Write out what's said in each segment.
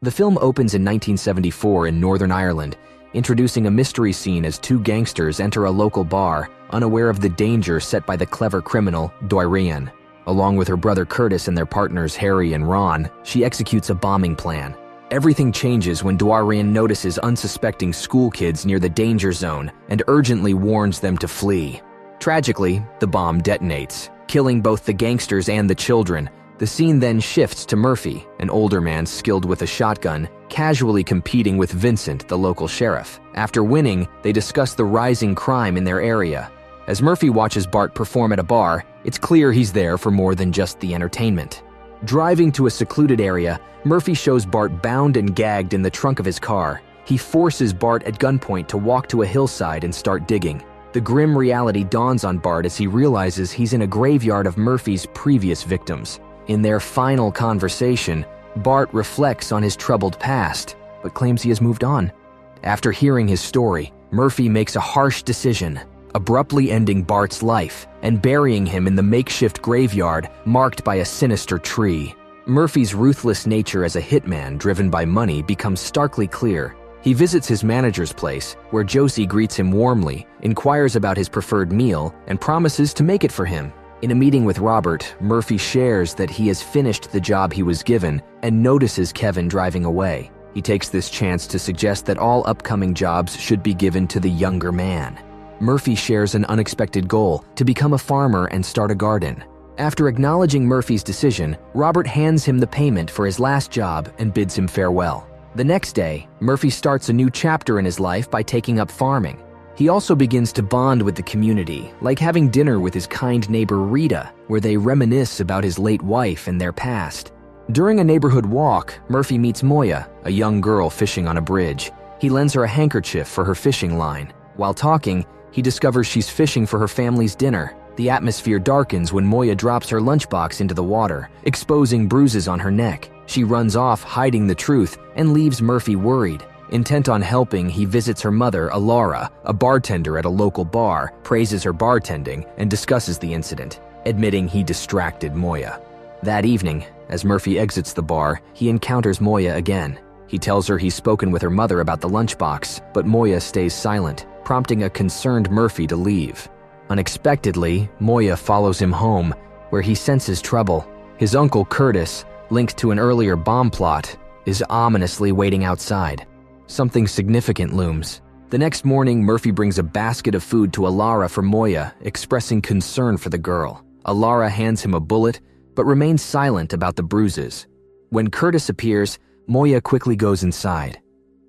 The film opens in 1974 in Northern Ireland, introducing a mystery scene as two gangsters enter a local bar, unaware of the danger set by the clever criminal, Dorian. Along with her brother Curtis and their partners Harry and Ron, she executes a bombing plan. Everything changes when Dorian notices unsuspecting school kids near the danger zone and urgently warns them to flee. Tragically, the bomb detonates, killing both the gangsters and the children. The scene then shifts to Murphy, an older man skilled with a shotgun, casually competing with Vincent, the local sheriff. After winning, they discuss the rising crime in their area. As Murphy watches Bart perform at a bar, it's clear he's there for more than just the entertainment. Driving to a secluded area, Murphy shows Bart bound and gagged in the trunk of his car. He forces Bart at gunpoint to walk to a hillside and start digging. The grim reality dawns on Bart as he realizes he's in a graveyard of Murphy's previous victims. In their final conversation, Bart reflects on his troubled past, but claims he has moved on. After hearing his story, Murphy makes a harsh decision, abruptly ending Bart's life and burying him in the makeshift graveyard marked by a sinister tree. Murphy's ruthless nature as a hitman driven by money becomes starkly clear. He visits his manager's place, where Josie greets him warmly, inquires about his preferred meal, and promises to make it for him. In a meeting with Robert, Murphy shares that he has finished the job he was given and notices Kevin driving away. He takes this chance to suggest that all upcoming jobs should be given to the younger man. Murphy shares an unexpected goal, to become a farmer and start a garden. After acknowledging Murphy's decision, Robert hands him the payment for his last job and bids him farewell. The next day, Murphy starts a new chapter in his life by taking up farming. He also begins to bond with the community, like having dinner with his kind neighbor Rita, where they reminisce about his late wife and their past. During a neighborhood walk, Murphy meets Moya, a young girl fishing on a bridge. He lends her a handkerchief for her fishing line. While talking, he discovers she's fishing for her family's dinner. The atmosphere darkens when Moya drops her lunchbox into the water, exposing bruises on her neck. She runs off, hiding the truth, and leaves Murphy worried. Intent on helping, he visits her mother, Alara, a bartender at a local bar, praises her bartending, and discusses the incident, admitting he distracted Moya. That evening, as Murphy exits the bar, he encounters Moya again. He tells her he's spoken with her mother about the lunchbox, but Moya stays silent, prompting a concerned Murphy to leave. Unexpectedly, Moya follows him home, where he senses trouble. His uncle Curtis, linked to an earlier bomb plot, is ominously waiting outside. Something significant looms. The next morning, Murphy brings a basket of food to Alara for Moya, expressing concern for the girl. Alara hands him a bullet, but remains silent about the bruises. When Curtis appears, Moya quickly goes inside.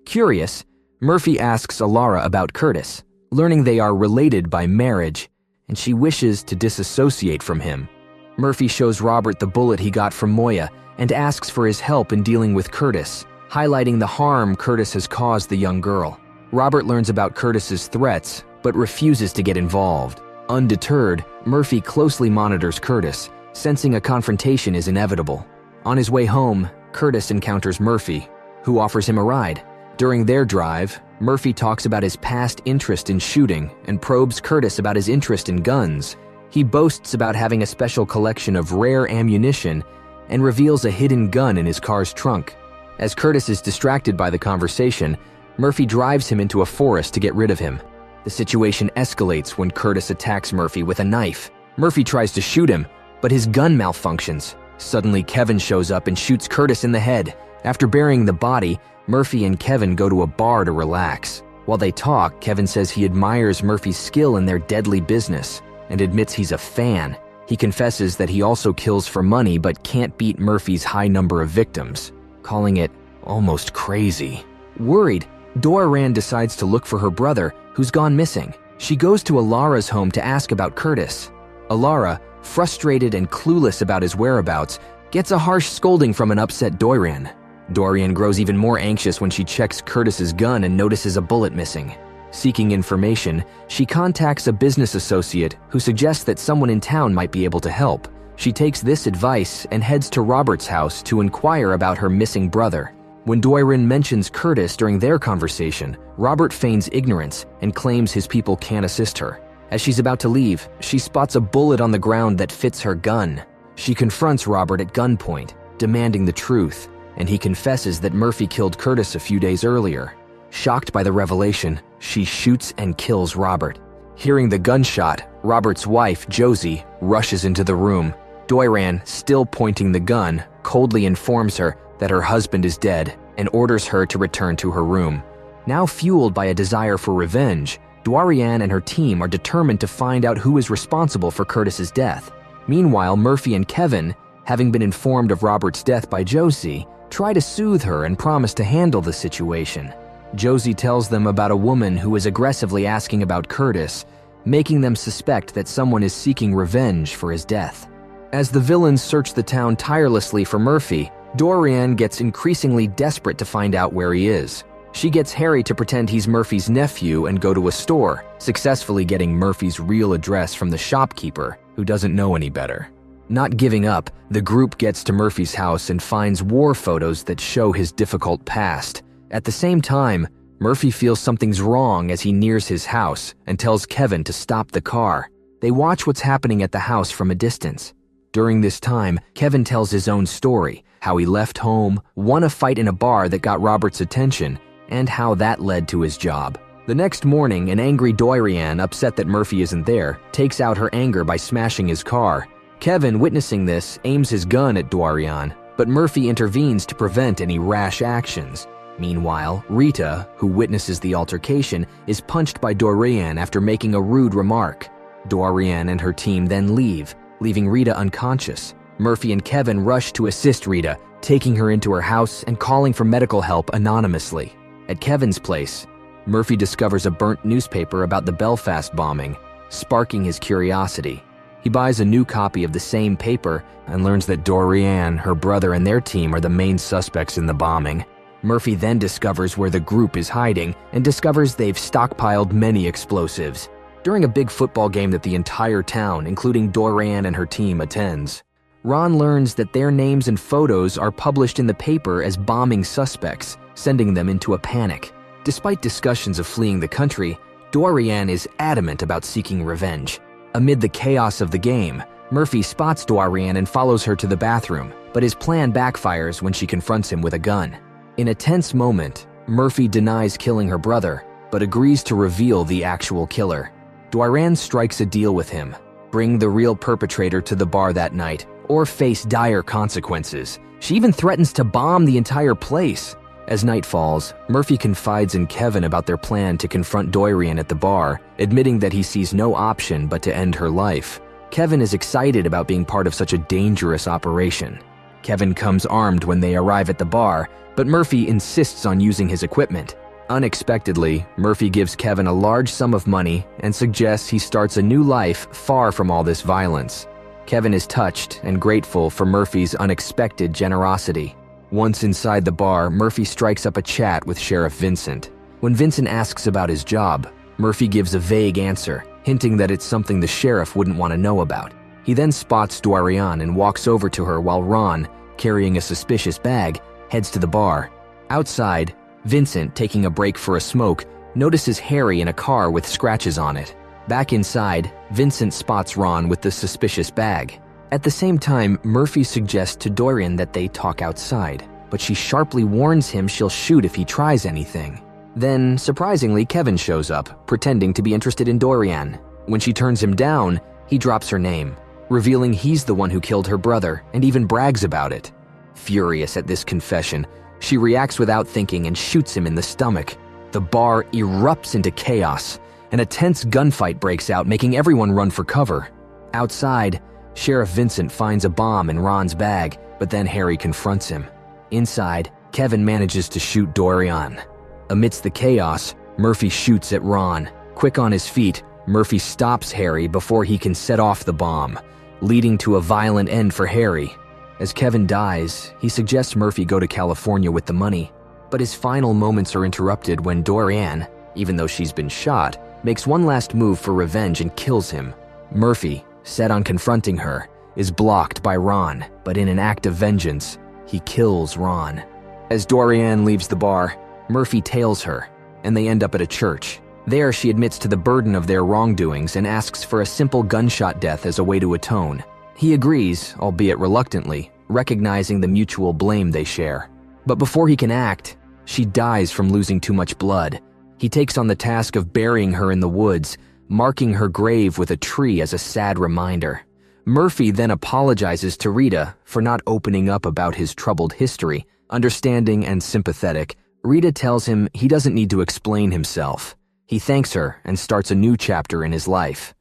Curious, Murphy asks Alara about Curtis, learning they are related by marriage, and she wishes to disassociate from him. Murphy shows Robert the bullet he got from Moya and asks for his help in dealing with Curtis, highlighting the harm Curtis has caused the young girl. Robert learns about Curtis's threats, but refuses to get involved. Undeterred, Murphy closely monitors Curtis, sensing a confrontation is inevitable. On his way home, Curtis encounters Murphy, who offers him a ride. During their drive, Murphy talks about his past interest in shooting and probes Curtis about his interest in guns. He boasts about having a special collection of rare ammunition and reveals a hidden gun in his car's trunk. As Curtis is distracted by the conversation, Murphy drives him into a forest to get rid of him. The situation escalates when Curtis attacks Murphy with a knife. Murphy tries to shoot him, but his gun malfunctions. Suddenly, Kevin shows up and shoots Curtis in the head. After burying the body, Murphy and Kevin go to a bar to relax. While they talk, Kevin says he admires Murphy's skill in their deadly business and admits he's a fan. He confesses that he also kills for money but can't beat Murphy's high number of victims, calling it almost crazy. Worried, Dorian decides to look for her brother, who's gone missing. She goes to Alara's home to ask about Curtis. Alara, frustrated and clueless about his whereabouts, gets a harsh scolding from an upset Dorian. Dorian grows even more anxious when she checks Curtis's gun and notices a bullet missing. Seeking information, she contacts a business associate who suggests that someone in town might be able to help. She takes this advice and heads to Robert's house to inquire about her missing brother. When Dorian mentions Curtis during their conversation, Robert feigns ignorance and claims his people can't assist her. As she's about to leave, she spots a bullet on the ground that fits her gun. She confronts Robert at gunpoint, demanding the truth. and he confesses that Murphy killed Curtis a few days earlier. Shocked by the revelation, she shoots and kills Robert. Hearing the gunshot, Robert's wife, Josie, rushes into the room. Doiran, still pointing the gun, coldly informs her that her husband is dead and orders her to return to her room. Now fueled by a desire for revenge, Doiran and her team are determined to find out who is responsible for Curtis's death. Meanwhile, Murphy and Kevin, having been informed of Robert's death by Josie, try to soothe her and promise to handle the situation. Josie tells them about a woman who is aggressively asking about Curtis, making them suspect that someone is seeking revenge for his death. As the villains search the town tirelessly for Murphy, Doiran gets increasingly desperate to find out where he is. She gets Harry to pretend he's Murphy's nephew and go to a store, successfully getting Murphy's real address from the shopkeeper, who doesn't know any better. Not giving up, the group gets to Murphy's house and finds war photos that show his difficult past. At the same time, Murphy feels something's wrong as he nears his house and tells Kevin to stop the car. They watch what's happening at the house from a distance. During this time, Kevin tells his own story, how he left home, won a fight in a bar that got Robert's attention, and how that led to his job. The next morning, an angry Doiran, upset that Murphy isn't there, takes out her anger by smashing his car. Kevin, witnessing this, aims his gun at Doiran, but Murphy intervenes to prevent any rash actions. Meanwhile, Rita, who witnesses the altercation, is punched by Doiran after making a rude remark. Doiran and her team then leave, leaving Rita unconscious. Murphy and Kevin rush to assist Rita, taking her into her house and calling for medical help anonymously. At Kevin's place, Murphy discovers a burnt newspaper about the Belfast bombing, sparking his curiosity. He buys a new copy of the same paper and learns that Doiran, her brother, and their team are the main suspects in the bombing. Murphy then discovers where the group is hiding and discovers they've stockpiled many explosives. During a big football game that the entire town, including Doiran and her team, attends, Ron learns that their names and photos are published in the paper as bombing suspects, sending them into a panic. Despite discussions of fleeing the country, Doiran is adamant about seeking revenge. Amid the chaos of the game, Murphy spots Doiran and follows her to the bathroom, but his plan backfires when she confronts him with a gun. In a tense moment, Murphy denies killing her brother, but agrees to reveal the actual killer. Doiran strikes a deal with him: bring the real perpetrator to the bar that night, or face dire consequences. She even threatens to bomb the entire place. As night falls, Murphy confides in Kevin about their plan to confront Doiran at the bar, admitting that he sees no option but to end her life. Kevin is excited about being part of such a dangerous operation. Kevin comes armed when they arrive at the bar, but Murphy insists on using his equipment. Unexpectedly, Murphy gives Kevin a large sum of money and suggests he starts a new life far from all this violence. Kevin is touched and grateful for Murphy's unexpected generosity. Once inside the bar, Murphy strikes up a chat with Sheriff Vincent. When Vincent asks about his job, Murphy gives a vague answer, hinting that it's something the sheriff wouldn't want to know about. He then spots Doiran and walks over to her while Ron, carrying a suspicious bag, heads to the bar. Outside, Vincent, taking a break for a smoke, notices Harry in a car with scratches on it. Back inside, Vincent spots Ron with the suspicious bag. At the same time, Murphy suggests to Doiran that they talk outside, but she sharply warns him she'll shoot if he tries anything. Then, surprisingly, Kevin shows up, pretending to be interested in Doiran. When she turns him down, he drops her name, revealing he's the one who killed her brother and even brags about it. Furious at this confession, she reacts without thinking and shoots him in the stomach. The bar erupts into chaos, and a tense gunfight breaks out, making everyone run for cover. Outside, Sheriff Vincent finds a bomb in Ron's bag, but then Harry confronts him. Inside, Kevin manages to shoot Doiran. Amidst the chaos, Murphy shoots at Ron. Quick on his feet, Murphy stops Harry before he can set off the bomb, leading to a violent end for Harry. As Kevin dies, he suggests Murphy go to California with the money, but his final moments are interrupted when Doiran, even though she's been shot, makes one last move for revenge and kills him. Murphy, set on confronting her, is blocked by Ron, but in an act of vengeance, he kills Ron. As Doiran leaves the bar, Murphy tails her, and they end up at a church. There, she admits to the burden of their wrongdoings and asks for a simple gunshot death as a way to atone. He agrees, albeit reluctantly, recognizing the mutual blame they share. But before he can act, she dies from losing too much blood. He takes on the task of burying her in the woods, marking her grave with a tree as a sad reminder. Murphy then apologizes to Rita for not opening up about his troubled history. Understanding and sympathetic, Rita tells him he doesn't need to explain himself. He thanks her and starts a new chapter in his life.